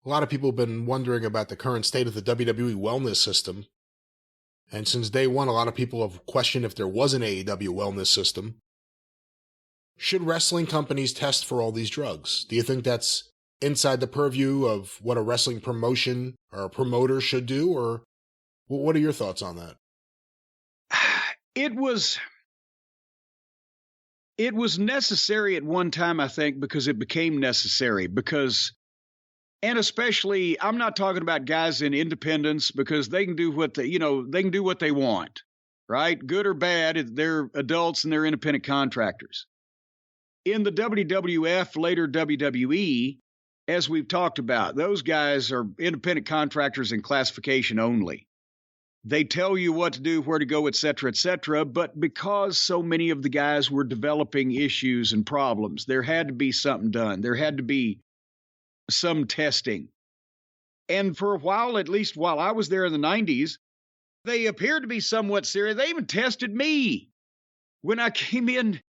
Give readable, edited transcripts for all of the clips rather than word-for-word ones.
A lot of people have been wondering about the current state of the WWE wellness system. And since day one, a lot of people have questioned if there was an AEW wellness system. Should wrestling companies test for all these drugs? Do you think that's inside the purview of what a wrestling promotion or a promoter should do? Or what are your thoughts on that? It was necessary at one time, I think, because it became necessary. And especially, I'm not talking about guys in independence, because they can do what they can do what they want, right? Good or bad, they're adults and they're independent contractors. In the WWF, later WWE, as we've talked about, those guys are independent contractors in classification only. They tell you what to do, where to go, et cetera, but because so many of the guys were developing issues and problems, there had to be something done. There had to be some testing. And for a while, at least while I was there in the 90s, they appeared to be somewhat serious. They even tested me when I came in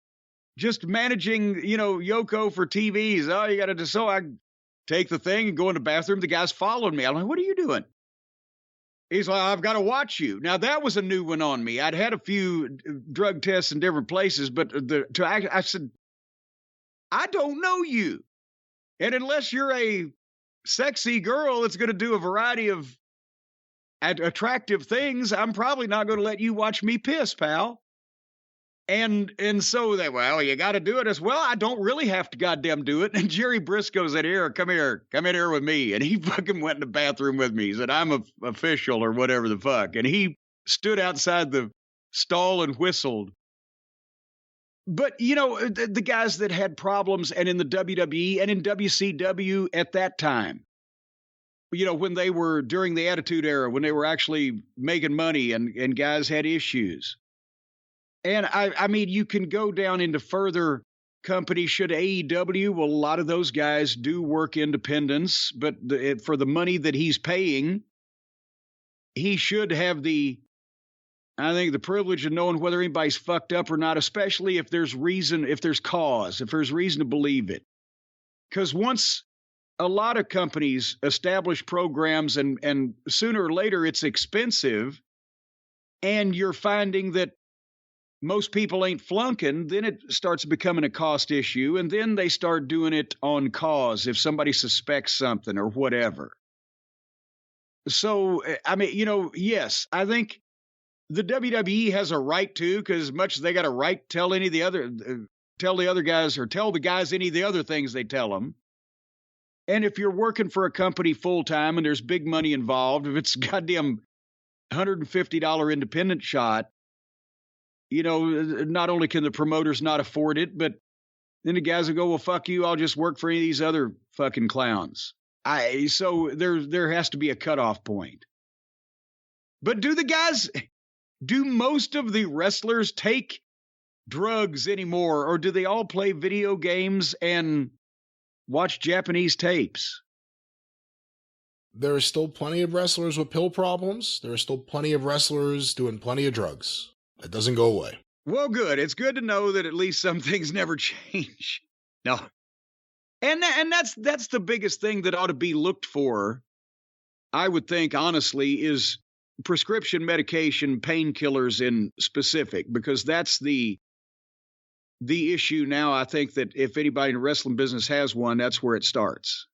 just managing, Yoko for TVs. Oh, you got to do so. I take the thing and go in the bathroom. The guy's following me. I'm like, what are you doing? He's like, I've got to watch you. Now, that was a new one on me. I'd had a few drug tests in different places, but I said, I don't know you. And unless you're a sexy girl that's going to do a variety of attractive things, I'm probably not going to let you watch me piss, pal. And so they, well, you got to do it as well. I don't really have to goddamn do it. And Jerry Briscoe's in here, come in here with me. And he fucking went in the bathroom with me. He said, I'm a official or whatever the fuck. And he stood outside the stall and whistled. But, the guys that had problems, and in the WWE and in WCW at that time, when they were during the Attitude Era, when they were actually making money and guys had issues. And I mean, you can go down into further companies. Should AEW, well, a lot of those guys do work independence, but for the money that he's paying, he should have the privilege of knowing whether anybody's fucked up or not, especially if there's reason, if there's reason to believe it. Because once a lot of companies establish programs and sooner or later it's expensive, and you're finding that most people ain't flunking, then it starts becoming a cost issue, and then they start doing it on cause if somebody suspects something or whatever. So, I mean, yes, I think the WWE has a right to, because as much as they got a right to tell any of the other, tell the guys any of the other things they tell them. And if you're working for a company full time and there's big money involved, if it's goddamn $150 independent shot, not only can the promoters not afford it, but then the guys will go, well, fuck you, I'll just work for any of these other fucking clowns. So there has to be a cutoff point. But do most of the wrestlers take drugs anymore, or do they all play video games and watch Japanese tapes? There are still plenty of wrestlers with pill problems. There are still plenty of wrestlers doing plenty of drugs. It doesn't go away. Well, good. It's good to know that at least some things never change. No. And that's the biggest thing that ought to be looked for, I would think, honestly, is prescription medication, painkillers in specific, because that's the issue now. I think that if anybody in the wrestling business has one, that's where it starts.